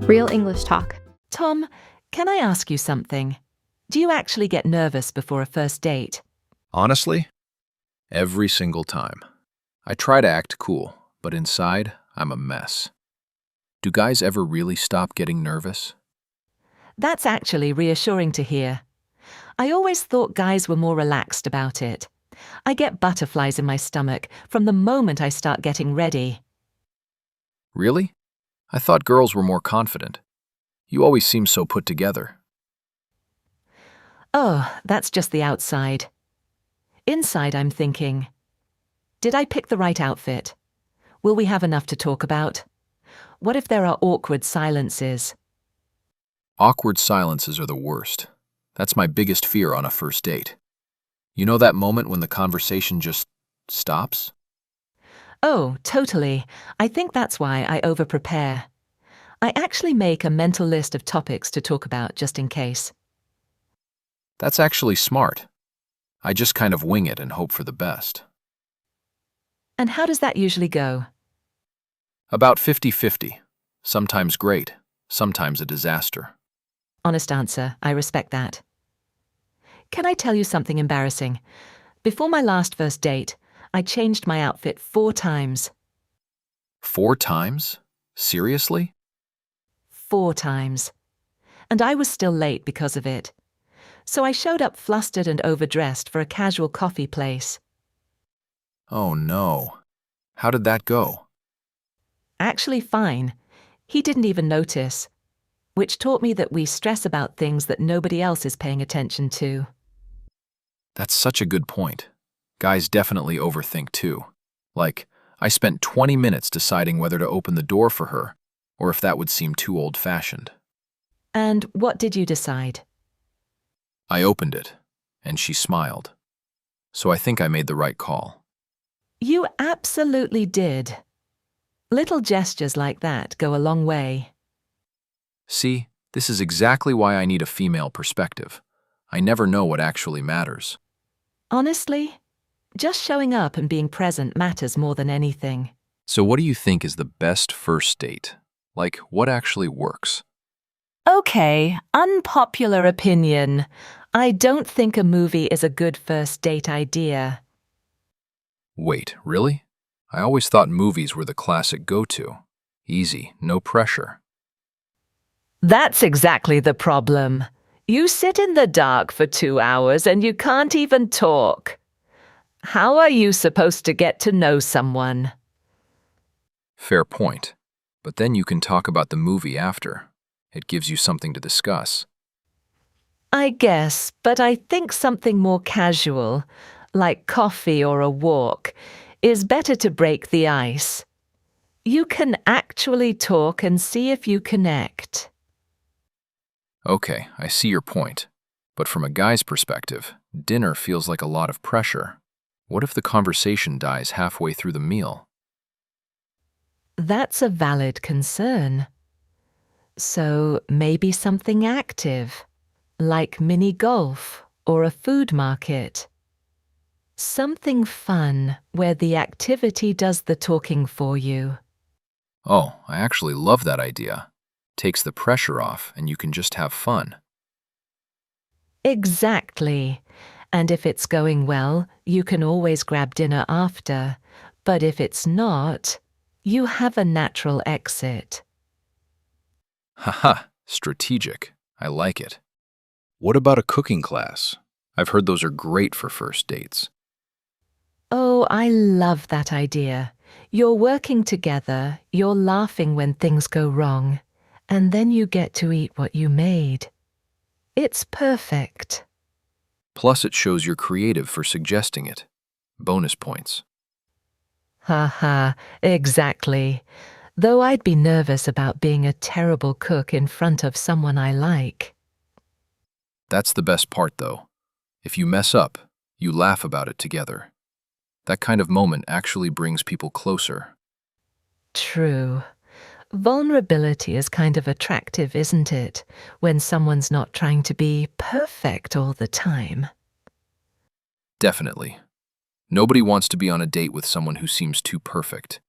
Real English talk. Tom, can I ask you something? Do you actually get nervous before a first date? Honestly, every single time. I try to act cool, but inside, I'm a mess. Do guys ever really stop getting nervous? That's actually reassuring to hear. I always thought guys were more relaxed about it. I get butterflies in my stomach from the moment I start getting ready. Really? I thought girls were more confident. You always seem so put together. Oh, that's just the outside. Inside, I'm thinking, did I pick the right outfit? Will we have enough to talk about? What if there are awkward silences? Awkward silences are the worst. That's my biggest fear on a first date. You know that moment when the conversation just stops? Oh, totally. I think that's why I over-prepare. I actually make a mental list of topics to talk about just in case. That's actually smart. I just kind of wing it and hope for the best. And how does that usually go? About 50-50. Sometimes great, sometimes a disaster. Honest answer, I respect that. Can I tell you something embarrassing? Before my last first date, I changed my outfit 4 times. 4 times? Seriously? 4 times. And I was still late because of it. So I showed up flustered and overdressed for a casual coffee place. Oh no. How did that go? Actually fine. He didn't even notice, which taught me that we stress about things that nobody else is paying attention to. That's such a good point. Guys definitely overthink too. Like, I spent 20 minutes deciding whether to open the door for her, or if that would seem too old-fashioned. And what did you decide? I opened it, and she smiled. So I think I made the right call. You absolutely did. Little gestures like that go a long way. See, this is exactly why I need a female perspective. I never know what actually matters. Honestly, just showing up and being present matters more than anything. So what do you think is the best first date? Like, what actually works? Okay, unpopular opinion. I don't think a movie is a good first date idea. Wait, really? I always thought movies were the classic go-to. Easy, no pressure. That's exactly the problem. You sit in the dark for 2 hours and you can't even talk. How are you supposed to get to know someone? Fair point. But then you can talk about the movie after. It gives you something to discuss. I guess, but I think something more casual, like coffee or a walk, is better to break the ice. You can actually talk and see if you connect. Okay, I see your point. But from a guy's perspective, dinner feels like a lot of pressure. What if the conversation dies halfway through the meal? That's a valid concern. So maybe something active, like mini golf or a food market. Something fun where the activity does the talking for you. Oh, I actually love that idea. Takes the pressure off and you can just have fun. Exactly. And if it's going well, you can always grab dinner after. But if it's not, you have a natural exit. Haha, strategic. I like it. What about a cooking class? I've heard those are great for first dates. Oh, I love that idea. You're working together, you're laughing when things go wrong, and then you get to eat what you made. It's perfect. Plus, it shows you're creative for suggesting it. Bonus points. Haha, exactly. Though I'd be nervous about being a terrible cook in front of someone I like. That's the best part, though. If you mess up, you laugh about it together. That kind of moment actually brings people closer. True. Vulnerability is kind of attractive, isn't it, when someone's not trying to be perfect all the time? Definitely. Nobody wants to be on a date with someone who seems too perfect.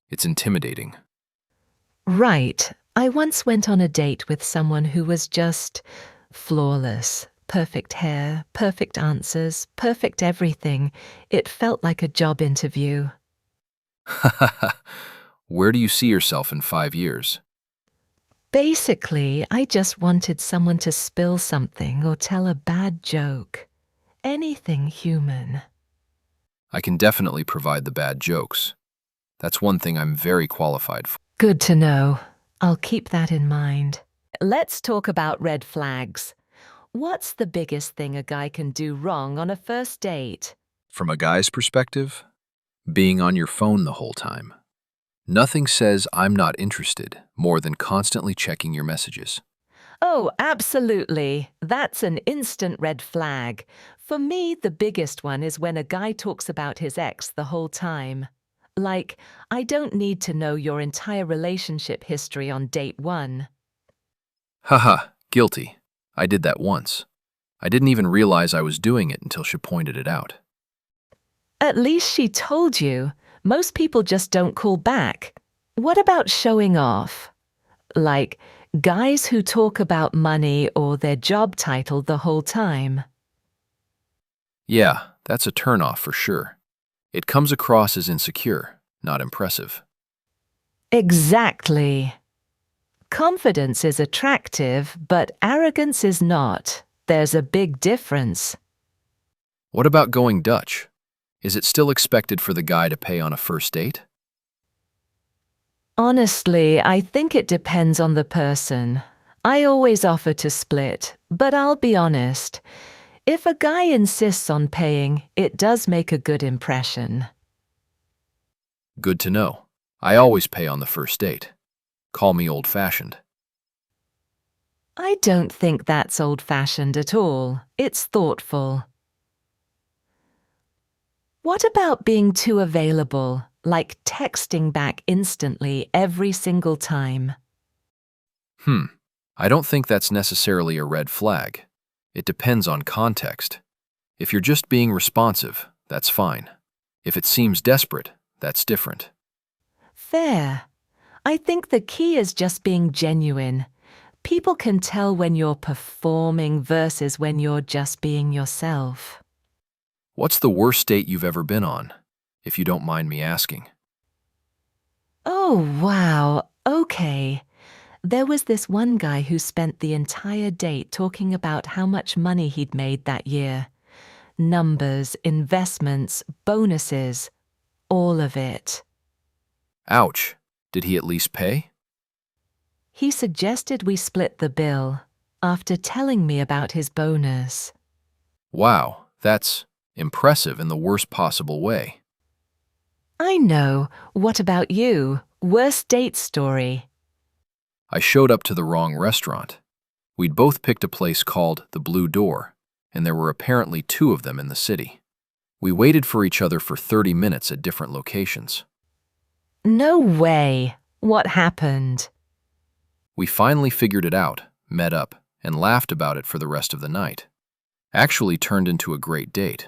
It's intimidating. Right, I once went on a date with someone who was just flawless. Perfect hair, perfect answers, perfect everything. It felt like a job interview. Where do you see yourself in 5 years? Basically, I just wanted someone to spill something or tell a bad joke. Anything human. I can definitely provide the bad jokes. That's one thing I'm very qualified for. Good to know. I'll keep that in mind. Let's talk about red flags. What's the biggest thing a guy can do wrong on a first date? From a guy's perspective, being on your phone the whole time. Nothing says I'm not interested more than constantly checking your messages. Oh, absolutely. That's an instant red flag. For me, the biggest one is when a guy talks about his ex the whole time. Like, I don't need to know your entire relationship history on date one. Haha, guilty. I did that once. I didn't even realize I was doing it until she pointed it out. At least she told you. Most people just don't call back. What about showing off? Like, guys who talk about money or their job title the whole time. Yeah, that's a turnoff for sure. It comes across as insecure, not impressive. Exactly. Confidence is attractive, but arrogance is not. There's a big difference. What about going Dutch? Is it still expected for the guy to pay on a first date? Honestly, I think it depends on the person. I always offer to split, but I'll be honest. If a guy insists on paying, it does make a good impression. Good to know. I always pay on the first date. Call me old-fashioned. I don't think that's old-fashioned at all. It's thoughtful. What about being too available, like texting back instantly every single time? I don't think that's necessarily a red flag. It depends on context. If you're just being responsive, that's fine. If it seems desperate, that's different. Fair. I think the key is just being genuine. People can tell when you're performing versus when you're just being yourself. What's the worst date you've ever been on, if you don't mind me asking? Oh, wow. Okay. There was this one guy who spent the entire date talking about how much money he'd made that year. Numbers, investments, bonuses, all of it. Ouch. Did he at least pay? He suggested we split the bill after telling me about his bonus. Wow, that's impressive in the worst possible way. I know. What about you? Worst date story? I showed up to the wrong restaurant. We'd both picked a place called the Blue Door, and there were apparently 2 of them in the city. We waited for each other for 30 minutes at different locations. No way. What happened? We finally figured it out, met up, and laughed about it for the rest of the night. Actually turned into a great date.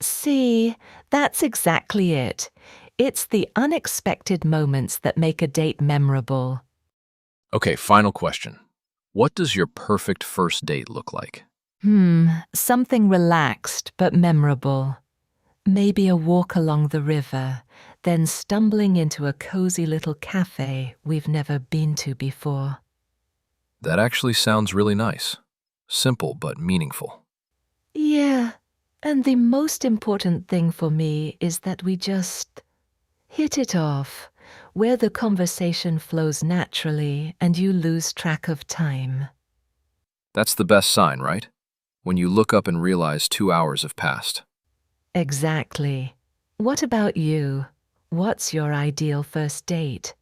See, that's exactly it. It's the unexpected moments that make a date memorable. Okay, final question. What does your perfect first date look like? Something relaxed but memorable. Maybe a walk along the river, then stumbling into a cozy little cafe we've never been to before. That actually sounds really nice. Simple but meaningful. Yeah, and the most important thing for me is that we just hit it off, where the conversation flows naturally and you lose track of time. That's the best sign, right? When you look up and realize 2 hours have passed. Exactly. What about you? What's your ideal first date?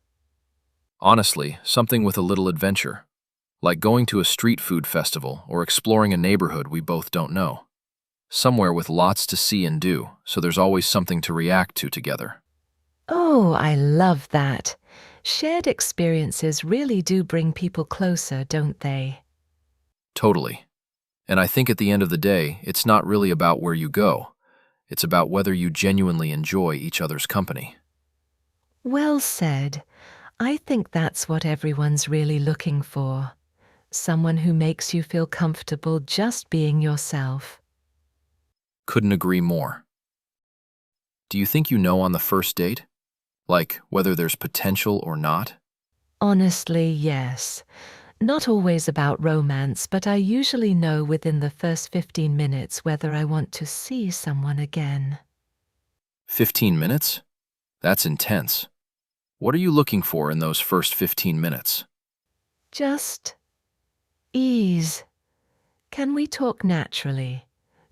Honestly, something with a little adventure. Like going to a street food festival or exploring a neighborhood we both don't know. Somewhere with lots to see and do, so there's always something to react to together. Oh, I love that. Shared experiences really do bring people closer, don't they? Totally. And I think at the end of the day, it's not really about where you go. It's about whether you genuinely enjoy each other's company. Well said. I think that's what everyone's really looking for. Someone who makes you feel comfortable just being yourself. Couldn't agree more. Do you think you know on the first date? Like whether there's potential or not? Honestly, yes. Not always about romance, but I usually know within the first 15 minutes whether I want to see someone again. 15 minutes? That's intense. What are you looking for in those first 15 minutes? Just ease. Can we talk naturally?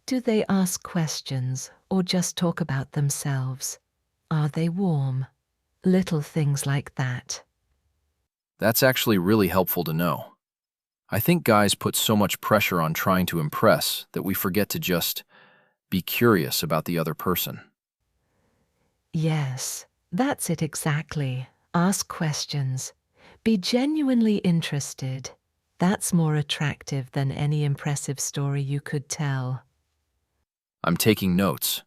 Do they ask questions or just talk about themselves? Are they warm? Little things like that. That's actually really helpful to know. I think guys put so much pressure on trying to impress that we forget to just be curious about the other person. Yes, that's it exactly. Ask questions. Be genuinely interested. That's more attractive than any impressive story you could tell. I'm taking notes.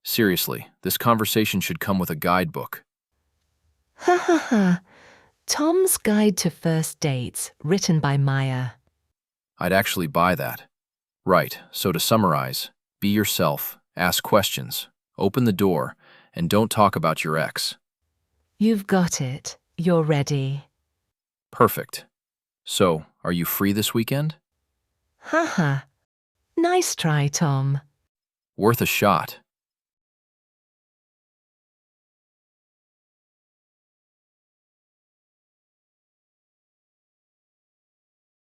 Seriously, this conversation should come with a guidebook. Ha ha ha. Tom's Guide to First Dates, written by Maya. I'd actually buy that. Right, so to summarize, be yourself, ask questions, open the door, and don't talk about your ex. You've got it. You're ready. Perfect. So, are you free this weekend? Ha ha. Nice try, Tom. Worth a shot.